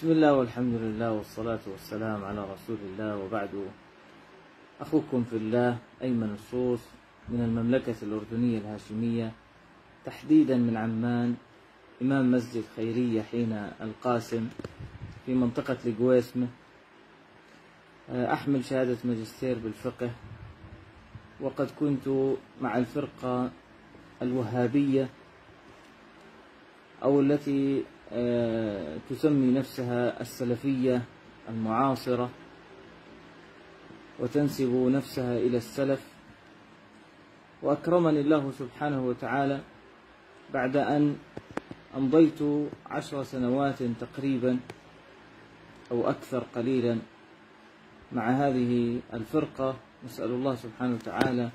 بسم الله والحمد لله والصلاة والسلام على رسول الله، وبعد. أخوكم في الله أيمن الصوص من المملكة الأردنية الهاشمية، تحديدا من عمان، إمام مسجد خيرية حين القاسم في منطقة القويسمة. أحمل شهادة ماجستير بالفقه، وقد كنت مع الفرقة الوهابية أو التي تسمي نفسها السلفية المعاصرة وتنسب نفسها إلى السلف. وأكرمني الله سبحانه وتعالى بعد أن أمضيت 10 سنوات تقريبا أو أكثر قليلا مع هذه الفرقة. نسأل الله سبحانه وتعالى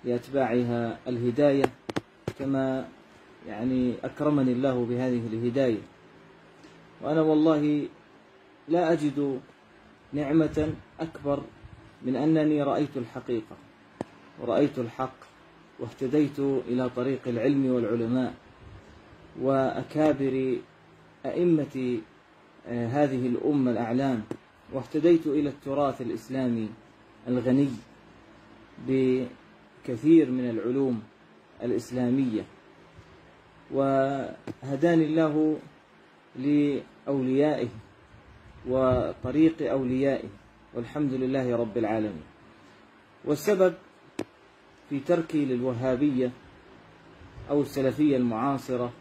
لأتباعها الهداية كما أكرمني الله بهذه الهداية. وأنا والله لا أجد نعمة أكبر من أنني رأيت الحقيقة ورأيت الحق، واهتديت إلى طريق العلم والعلماء وأكابر أئمة هذه الأمة الأعلام، واهتديت إلى التراث الإسلامي الغني بكثير من العلوم الإسلامية، وهداني الله لأوليائه وطريق أوليائه، والحمد لله رب العالمين. والسبب في تركي للوهابية أو السلفية المعاصرة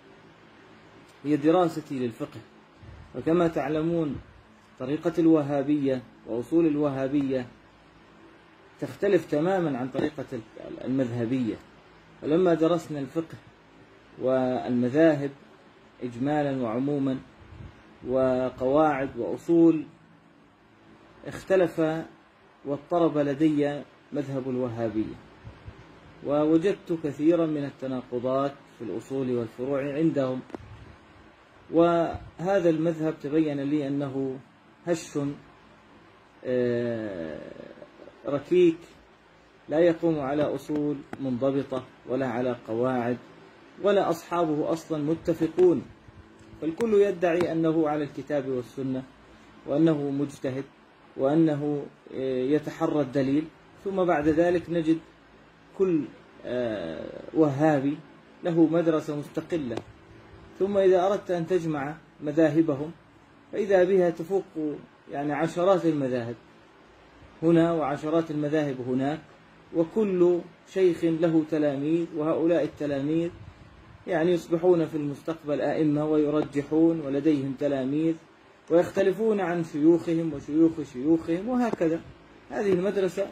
هي دراستي للفقه. وكما تعلمون طريقة الوهابية وأصول الوهابية تختلف تماما عن طريقة المذهبية. فلما درسنا الفقه والمذاهب إجمالا وعموما وقواعد وأصول، اختلف واضطرب لدي مذهب الوهابية، ووجدت كثيرا من التناقضات في الأصول والفروع عندهم. وهذا المذهب تبين لي أنه هش ركيك، لا يقوم على أصول منضبطة ولا على قواعد، ولا أصحابه أصلا متفقون، فالكل يدعي أنه على الكتاب والسنة وأنه مجتهد وأنه يتحرى الدليل، ثم بعد ذلك نجد كل وهابي له مدرسة مستقلة. ثم إذا أردت أن تجمع مذاهبهم فإذا بها تفوق عشرات المذاهب هنا وعشرات المذاهب هناك، وكل شيخ له تلاميذ، وهؤلاء التلاميذ يصبحون في المستقبل أئمة ويرجحون، ولديهم تلاميذ ويختلفون عن شيوخهم وشيوخ شيوخهم، وهكذا. هذه المدرسة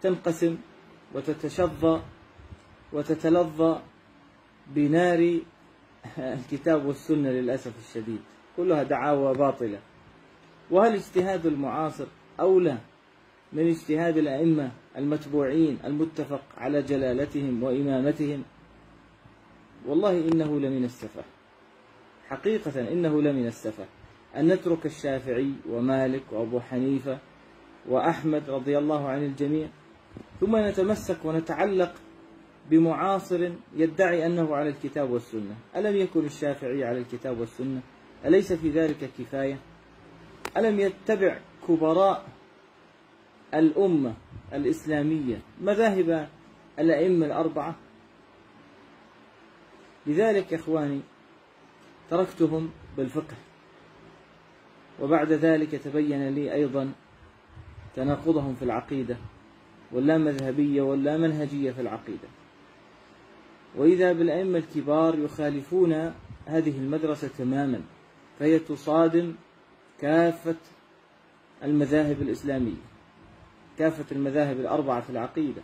تنقسم وتتشظى وتتلظى بنار الكتاب والسنة للأسف الشديد، كلها دعاوى باطلة. وهل اجتهاد المعاصر أولى من اجتهاد الأئمة المتبوعين المتفق على جلالتهم وإمامتهم؟ والله إنه لمن السفه، حقيقة إنه لمن السفه أن نترك الشافعي ومالك وأبو حنيفة وأحمد رضي الله عن الجميع، ثم نتمسك ونتعلق بمعاصر يدعي أنه على الكتاب والسنة. ألم يكن الشافعي على الكتاب والسنة؟ أليس في ذلك كفاية؟ ألم يتبع كبراء الأمة الإسلامية مذاهب الأئمة الأربعة؟ لذلك يا إخواني تركتهم بالفقه، وبعد ذلك تبين لي أيضا تناقضهم في العقيدة، ولا مذهبية ولا منهجية في العقيدة. وإذا بالأئمة الكبار يخالفون هذه المدرسة تماما، فهي تصادم كافة المذاهب الإسلامية، كافة المذاهب الأربعة في العقيدة،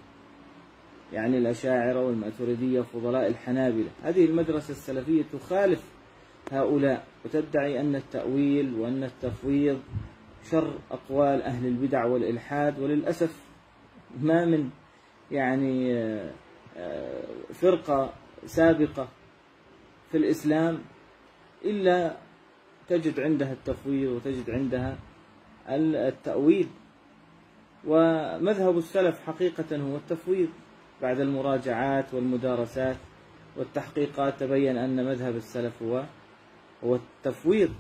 الأشاعرة والماتريدية وفضلاء الحنابلة. هذه المدرسة السلفية تخالف هؤلاء، وتدعي أن التأويل وأن التفويض شر أقوال أهل البدع والإلحاد. وللأسف ما من فرقة سابقة في الإسلام إلا تجد عندها التفويض وتجد عندها التأويل. ومذهب السلف حقيقة هو التفويض. بعد المراجعات والمدارسات والتحقيقات تبين أن مذهب السلف هو التفويض.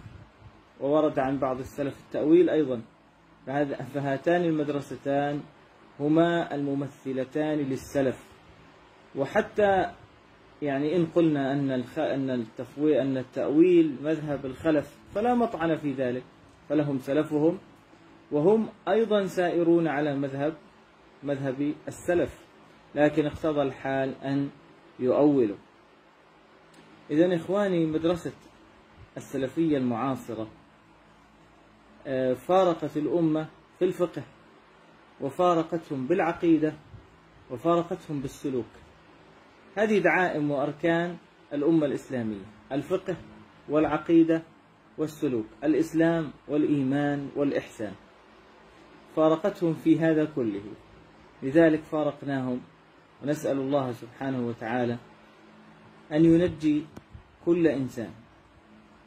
وورد عن بعض السلف التأويل أيضا. فهاتان المدرستان هما الممثلتان للسلف. وحتى يعني إن قلنا أن التأويل مذهب الخلف فلا مطعن في ذلك، فلهم سلفهم وهم أيضا سائرون على مذهب السلف، لكن اقتضى الحال أن يؤولوا. إذن إخواني، مدرسة السلفية المعاصرة فارقت الأمة في الفقه، وفارقتهم بالعقيدة، وفارقتهم بالسلوك. هذه دعائم وأركان الأمة الإسلامية: الفقه والعقيدة والسلوك، الإسلام والإيمان والإحسان. فارقتهم في هذا كله، لذلك فارقناهم. ونسأل الله سبحانه وتعالى أن ينجي كل إنسان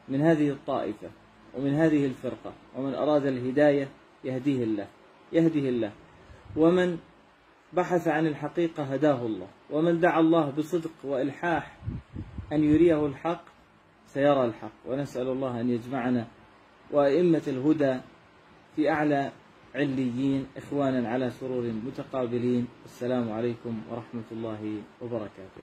من هذه الطائفة ومن هذه الفرقة، ومن أراد الهداية يهديه الله، ومن بحث عن الحقيقة هداه الله، ومن دعا الله بصدق وإلحاح أن يريه الحق سيرى الحق. ونسأل الله أن يجمعنا وأئمة الهدى في أعلى عليين، إخوانا على سرور متقابلين. السلام عليكم ورحمة الله وبركاته.